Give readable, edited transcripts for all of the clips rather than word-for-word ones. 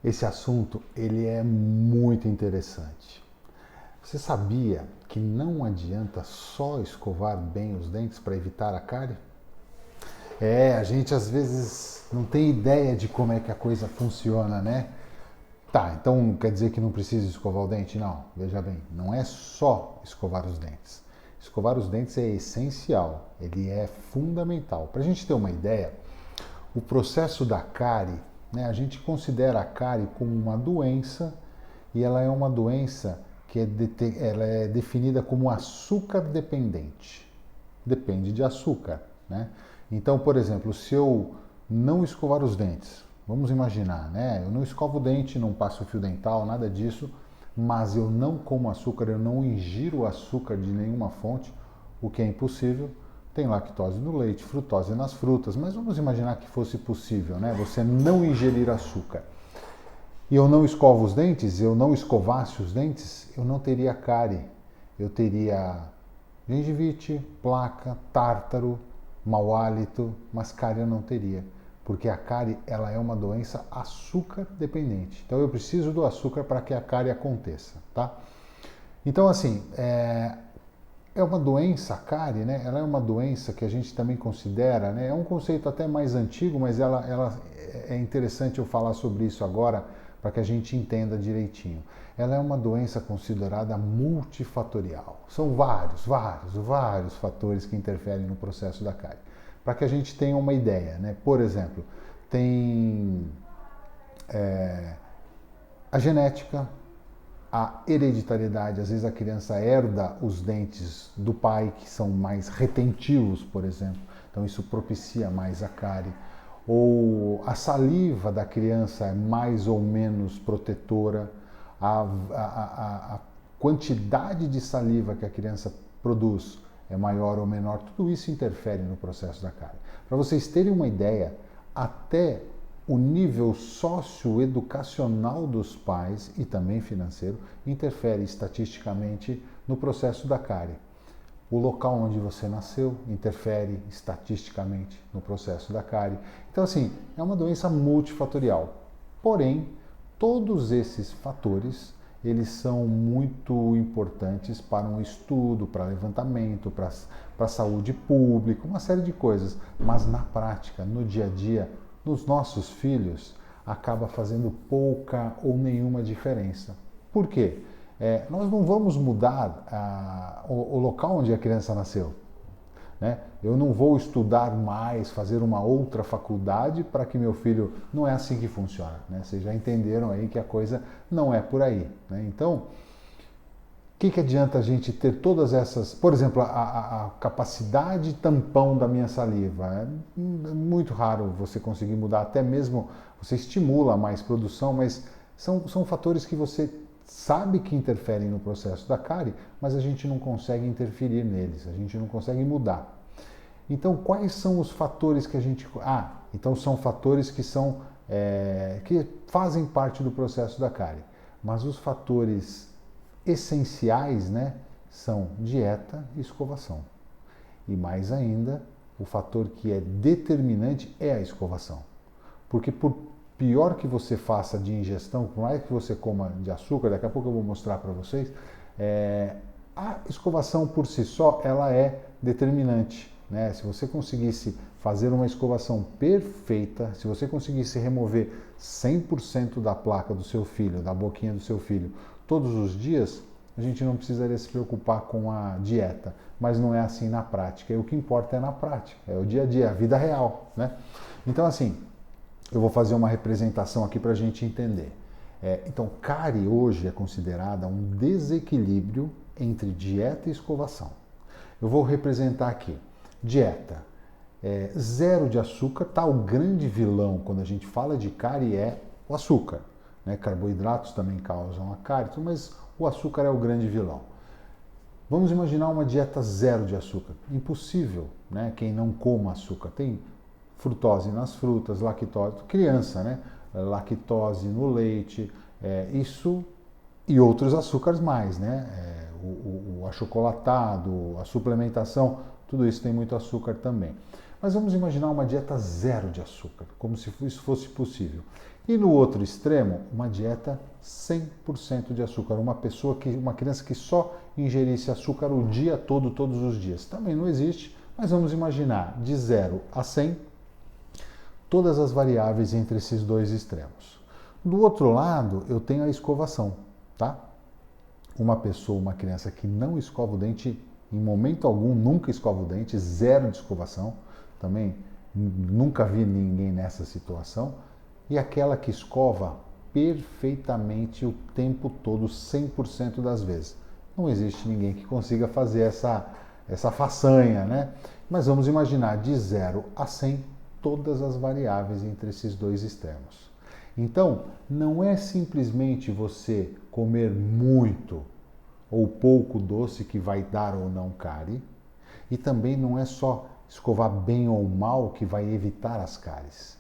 Esse assunto, ele é muito interessante. Você sabia que não adianta só escovar bem os dentes para evitar a cárie? A gente às vezes não tem ideia de como é que a coisa funciona, né? Tá, então quer dizer que não precisa escovar o dente? Não, veja bem, não é só escovar os dentes. Escovar os dentes é essencial, ele é fundamental. Para a gente ter uma ideia, o processo da cárie, né, a gente considera a cárie como uma doença e ela é uma doença que ela é definida como açúcar dependente. Depende de açúcar, né? Então, por exemplo, se eu não escovar os dentes, vamos imaginar, né? Eu não escovo o dente, não passo fio dental, nada disso, mas eu não como açúcar, eu não ingiro açúcar de nenhuma fonte, o que é impossível. Tem lactose no leite, frutose nas frutas, mas vamos imaginar que fosse possível, né? Você não ingerir açúcar. E eu não escovo os dentes, eu não escovasse os dentes, eu não teria cárie. Eu teria gengivite, placa, tártaro, mau hálito, mas cárie eu não teria, porque a cárie ela é uma doença açúcar dependente. Então eu preciso do açúcar para que a cárie aconteça, tá? Então assim, é uma doença, a cárie, né? Ela é uma doença que a gente também considera, né? É um conceito até mais antigo, mas ela é interessante eu falar sobre isso agora para que a gente entenda direitinho. Ela é uma doença considerada multifatorial. São vários fatores que interferem no processo da cárie. Para que a gente tenha uma ideia, né? Por exemplo, tem a genética, a hereditariedade, às vezes a criança herda os dentes do pai, que são mais retentivos, por exemplo, então isso propicia mais a cárie. Ou a saliva da criança é mais ou menos protetora, a quantidade de saliva que a criança produz é maior ou menor, tudo isso interfere no processo da cárie. Para vocês terem uma ideia, até o nível socioeducacional dos pais e também financeiro interfere estatisticamente no processo da cárie. O local onde você nasceu interfere estatisticamente no processo da cárie. Então, assim, é uma doença multifatorial. Porém, todos esses fatores, eles são muito importantes para um estudo, para levantamento, para a saúde pública, uma série de coisas. Mas na prática, no dia a dia, nos nossos filhos, acaba fazendo pouca ou nenhuma diferença. Por quê? Nós não vamos mudar o local onde a criança nasceu. Né? Eu não vou estudar mais, fazer uma outra faculdade para que meu filho... Não é assim que funciona. Né? Vocês já entenderam aí que a coisa não é por aí. Né? Então, o que adianta a gente ter todas essas... Por exemplo, a capacidade tampão da minha saliva. É muito raro você conseguir mudar, até mesmo você estimula mais produção, mas são fatores que você sabe que interferem no processo da cárie, mas a gente não consegue interferir neles, a gente não consegue mudar. Então, quais são os fatores que a gente... então são fatores que são que fazem parte do processo da cárie. Mas os fatores essenciais, né, são dieta e escovação. E mais ainda, o fator que é determinante é a escovação. Porque por pior que você faça de ingestão, por mais que você coma de açúcar, daqui a pouco eu vou mostrar para vocês, a escovação por si só, ela é determinante. Né? Se você conseguisse fazer uma escovação perfeita, se você conseguisse remover 100% da placa do seu filho, da boquinha do seu filho, todos os dias, a gente não precisaria se preocupar com a dieta. Mas não é assim na prática. E o que importa é na prática, é o dia a dia, a vida real. Né? Então, assim, eu vou fazer uma representação aqui para a gente entender. Então, cárie hoje é considerada um desequilíbrio entre dieta e escovação. Eu vou representar aqui. Dieta. Zero de açúcar, tá? O grande vilão quando a gente fala de cárie é o açúcar. Né? Carboidratos também causam a cárie, mas o açúcar é o grande vilão. Vamos imaginar uma dieta zero de açúcar. Impossível, né? Quem não coma açúcar. Tem frutose nas frutas, lactose, criança, né? Lactose no leite, isso e outros açúcares mais, né? O achocolatado, a suplementação, tudo isso tem muito açúcar também. Mas vamos imaginar uma dieta zero de açúcar, como se isso fosse possível. E no outro extremo, uma dieta 100% de açúcar. Uma criança que só ingerisse açúcar o dia todo, todos os dias. Também não existe, mas vamos imaginar de 0 a 100, todas as variáveis entre esses dois extremos. Do outro lado, eu tenho a escovação, tá? Uma criança que não escova o dente, em momento algum, nunca escova o dente, zero de escovação, também nunca vi ninguém nessa situação, e aquela que escova perfeitamente o tempo todo, 100% das vezes. Não existe ninguém que consiga fazer essa façanha, né? Mas vamos imaginar de 0 a 100, todas as variáveis entre esses dois extremos. Então, não é simplesmente você comer muito ou pouco doce que vai dar ou não cárie, e também não é só escovar bem ou mal que vai evitar as cáries.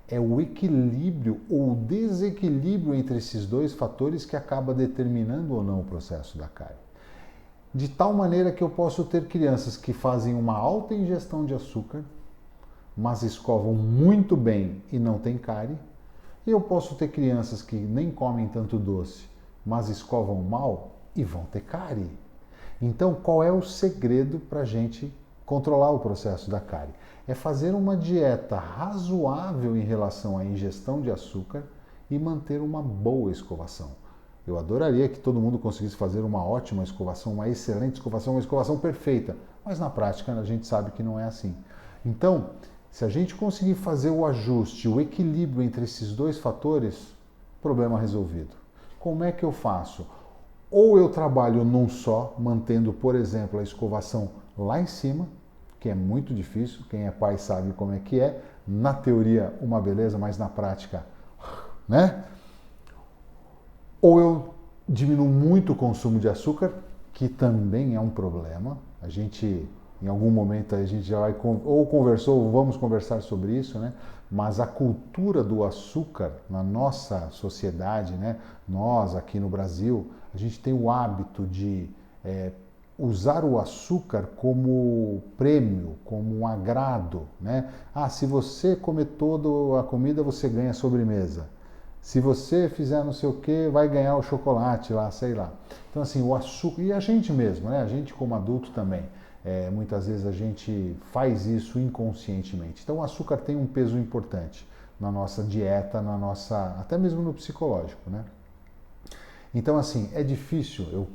É o equilíbrio ou o desequilíbrio entre esses dois fatores que acaba determinando ou não o processo da cárie. De tal maneira que eu posso ter crianças que fazem uma alta ingestão de açúcar, mas escovam muito bem e não tem cárie, e eu posso ter crianças que nem comem tanto doce, mas escovam mal e vão ter cárie. Então, qual é o segredo para a gente controlar o processo da cárie? É fazer uma dieta razoável em relação à ingestão de açúcar e manter uma boa escovação. Eu adoraria que todo mundo conseguisse fazer uma ótima escovação, uma excelente escovação, uma escovação perfeita, mas na prática a gente sabe que não é assim. Então, se a gente conseguir fazer o ajuste, o equilíbrio entre esses dois fatores, problema resolvido. Como é que eu faço? Ou eu trabalho num só, mantendo, por exemplo, a escovação lá em cima, que é muito difícil, quem é pai sabe como é que é. Na teoria, uma beleza, mas na prática, né? Ou eu diminuo muito o consumo de açúcar, que também é um problema. A gente, em algum momento, a gente já vai ou conversou ou vamos conversar sobre isso, né? Mas a cultura do açúcar na nossa sociedade, né? Nós aqui no Brasil, a gente tem o hábito de usar o açúcar como prêmio, como um agrado, né? Ah, se você comer toda a comida, você ganha a sobremesa. Se você fizer não sei o que, vai ganhar o chocolate lá, sei lá. Então assim, o açúcar, e a gente mesmo, né? A gente como adulto também, muitas vezes a gente faz isso inconscientemente. Então o açúcar tem um peso importante na nossa dieta, até mesmo no psicológico, né? Então, assim, é difícil. Eu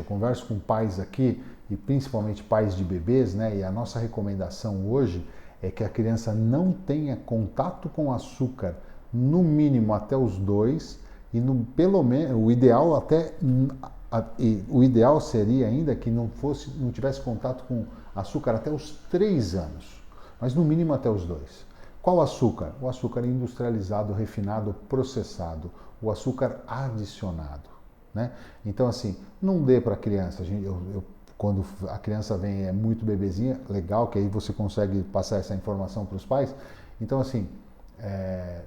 converso com pais aqui, e principalmente pais de bebês, né? E a nossa recomendação hoje é que a criança não tenha contato com açúcar, no mínimo até os 2, e pelo menos o ideal seria ainda que não tivesse contato com açúcar até os 3 anos, mas no mínimo até os 2. Qual açúcar? O açúcar industrializado, refinado, processado, o açúcar adicionado. Né? Então, assim, não dê para a criança. Quando a criança vem é muito bebezinha, legal, que aí você consegue passar essa informação para os pais. Então, assim,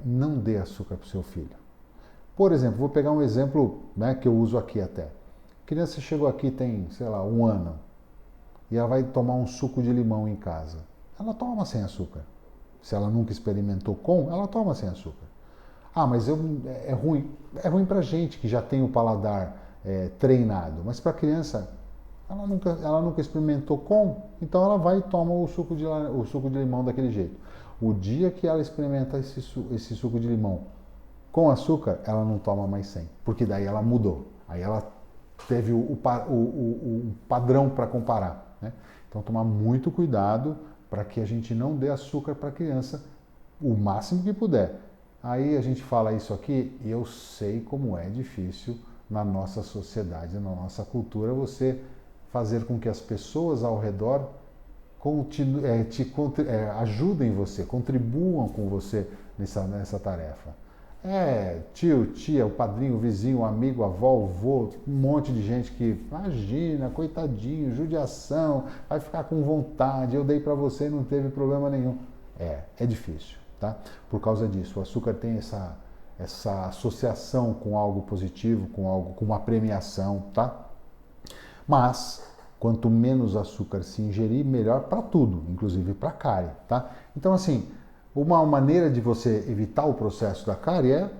não dê açúcar para o seu filho. Por exemplo, vou pegar um exemplo, né, que eu uso aqui até. A criança chegou aqui tem, sei lá, 1 ano, e ela vai tomar um suco de limão em casa. Ela toma sem açúcar. Se ela nunca experimentou ela toma sem açúcar. Ah, mas é ruim. É ruim para gente que já tem o paladar treinado. Mas para a criança, ela nunca experimentou então ela vai e toma o suco de limão daquele jeito. O dia que ela experimenta esse suco de limão com açúcar, ela não toma mais sem. Porque daí ela mudou. Aí ela teve o padrão para comparar. Né? Então tomar muito cuidado para que a gente não dê açúcar para a criança o máximo que puder. Aí a gente fala isso aqui e eu sei como é difícil na nossa sociedade, na nossa cultura, você fazer com que as pessoas ao redor ajudem você, contribuam com você nessa tarefa. Tio, tia, o padrinho, o vizinho, o amigo, a avó, o vô, um monte de gente que, imagina, coitadinho, judiação, vai ficar com vontade, eu dei para você e não teve problema nenhum. É difícil. Tá? Por causa disso, o açúcar tem essa associação com algo positivo, com uma premiação, tá? Mas quanto menos açúcar se ingerir, melhor para tudo, inclusive para a cárie, tá? Então assim, uma maneira de você evitar o processo da cárie é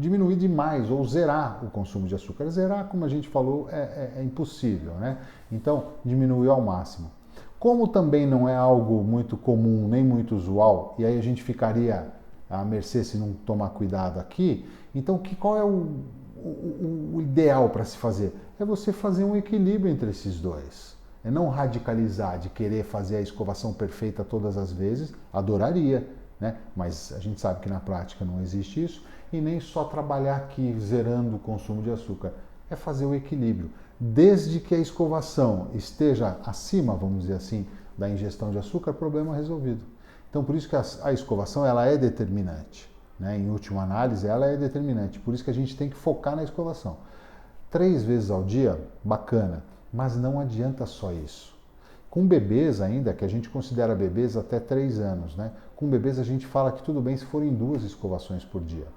diminuir demais ou zerar o consumo de açúcar. Zerar, como a gente falou, é impossível, né? Então, diminuir ao máximo. Como também não é algo muito comum, nem muito usual, e aí a gente ficaria à mercê se não tomar cuidado aqui, então qual é o ideal para se fazer? É você fazer um equilíbrio entre esses dois. É não radicalizar, de querer fazer a escovação perfeita todas as vezes, adoraria, né? Mas a gente sabe que na prática não existe isso, e nem só trabalhar aqui zerando o consumo de açúcar. É fazer o equilíbrio. Desde que a escovação esteja acima, vamos dizer assim, da ingestão de açúcar, problema resolvido. Então, por isso que a escovação ela é determinante, né? Em última análise, ela é determinante. Por isso que a gente tem que focar na escovação. 3 vezes ao dia, bacana, mas não adianta só isso. Com bebês ainda, que a gente considera bebês até 3 anos, né? Com bebês a gente fala que tudo bem se forem 2 escovações por dia.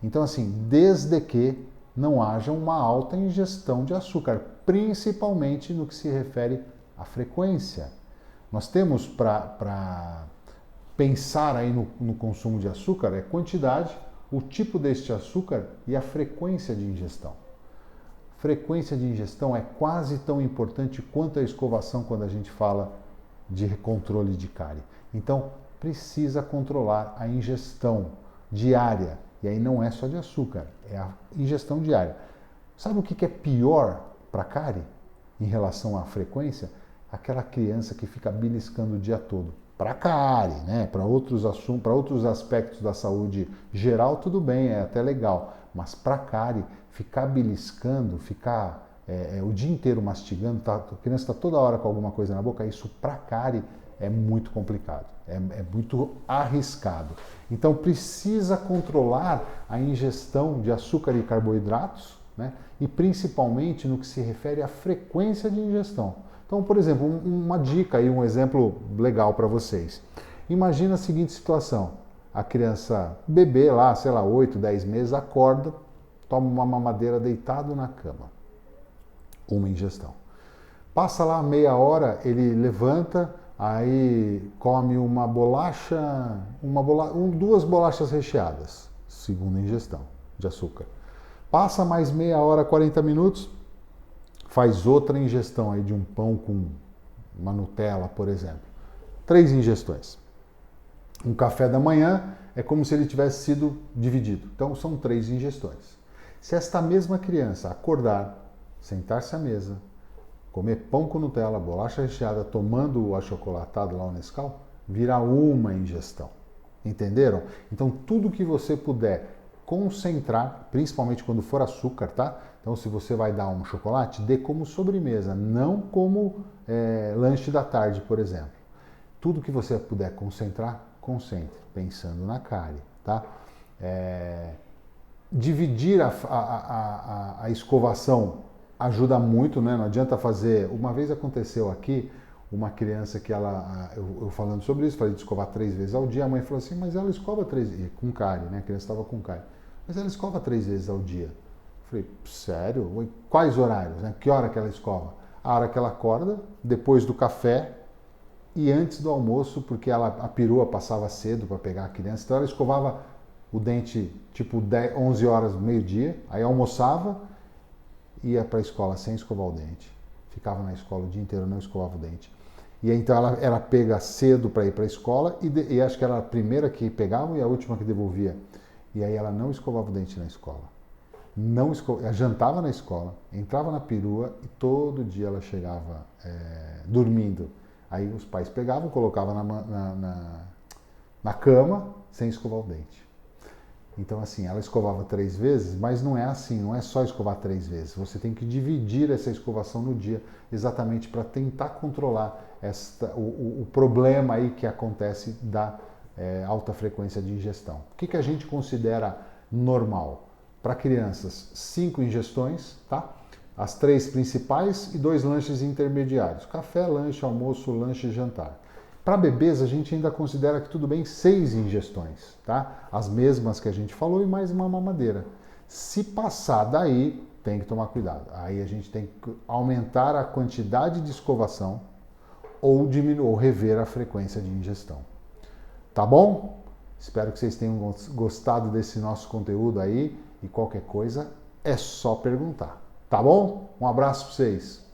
Então, assim, desde que não haja uma alta ingestão de açúcar, principalmente no que se refere à frequência. Nós temos para pensar aí no consumo de açúcar é quantidade, o tipo deste açúcar e a frequência de ingestão. Frequência de ingestão é quase tão importante quanto a escovação quando a gente fala de controle de cárie. Então, precisa controlar a ingestão diária. E aí não é só de açúcar, é a ingestão diária. Sabe o que é pior para a cárie em relação à frequência? Aquela criança que fica beliscando o dia todo. Para a cárie, né? Para outros assuntos, para outros aspectos da saúde geral, tudo bem, é até legal. Mas para a cárie, ficar beliscando, ficar o dia inteiro mastigando, a criança está toda hora com alguma coisa na boca, isso para a cárie é muito complicado, é muito arriscado. Então precisa controlar a ingestão de açúcar e carboidratos, né? E principalmente no que se refere à frequência de ingestão. Então, por exemplo, uma dica aí, um exemplo legal para vocês. Imagina a seguinte situação: a criança, bebê lá, sei lá, 8, 10 meses, acorda, toma uma mamadeira deitado na cama. Uma ingestão. Passa lá meia hora, ele levanta, aí come uma bolacha, 2 bolachas recheadas, segunda ingestão de açúcar. Passa mais meia hora, 40 minutos, faz outra ingestão aí de um pão com uma Nutella, por exemplo. 3 ingestões. Um café da manhã é como se ele tivesse sido dividido. Então são 3 ingestões. Se esta mesma criança acordar, sentar-se à mesa, comer pão com Nutella, bolacha recheada, tomando o achocolatado lá, o Nescau, virá uma ingestão. Entenderam? Então tudo que você puder concentrar, principalmente quando for açúcar, tá? Então se você vai dar um chocolate, dê como sobremesa, não como lanche da tarde, por exemplo. Tudo que você puder concentrar, concentre, pensando na cárie, tá? Dividir a escovação ajuda muito, né? Não adianta fazer... Uma vez aconteceu aqui, uma criança que eu falando sobre isso, falei de escovar 3 vezes ao dia, a mãe falou assim, mas ela escova 3 vezes, com cárie, né? A criança estava com cárie. Mas ela escova 3 vezes ao dia. Eu falei, sério? Quais horários, né? Que hora que ela escova? A hora que ela acorda, depois do café e antes do almoço, porque a perua passava cedo para pegar a criança, então ela escovava o dente tipo 11 horas, meio-dia, aí almoçava, ia para a escola sem escovar o dente, ficava na escola o dia inteiro, não escovava o dente. E aí, então ela pega cedo para ir para a escola e acho que era a primeira que pegava e a última que devolvia. E aí ela não escovava o dente na escola. Ela jantava na escola, entrava na perua e todo dia ela chegava dormindo. Aí os pais pegavam, colocavam na cama sem escovar o dente. Então, assim, ela escovava 3 vezes, mas não é assim, não é só escovar 3 vezes. Você tem que dividir essa escovação no dia, exatamente para tentar controlar o problema aí que acontece da alta frequência de ingestão. O que a gente considera normal? Para crianças, 5 ingestões, tá? As 3 principais e 2 lanches intermediários. Café, lanche, almoço, lanche e jantar. Para bebês, a gente ainda considera que tudo bem 6 ingestões, tá? As mesmas que a gente falou e mais uma mamadeira. Se passar daí, tem que tomar cuidado. Aí a gente tem que aumentar a quantidade de escovação ou diminuir, ou rever a frequência de ingestão. Tá bom? Espero que vocês tenham gostado desse nosso conteúdo aí e qualquer coisa é só perguntar. Tá bom? Um abraço para vocês.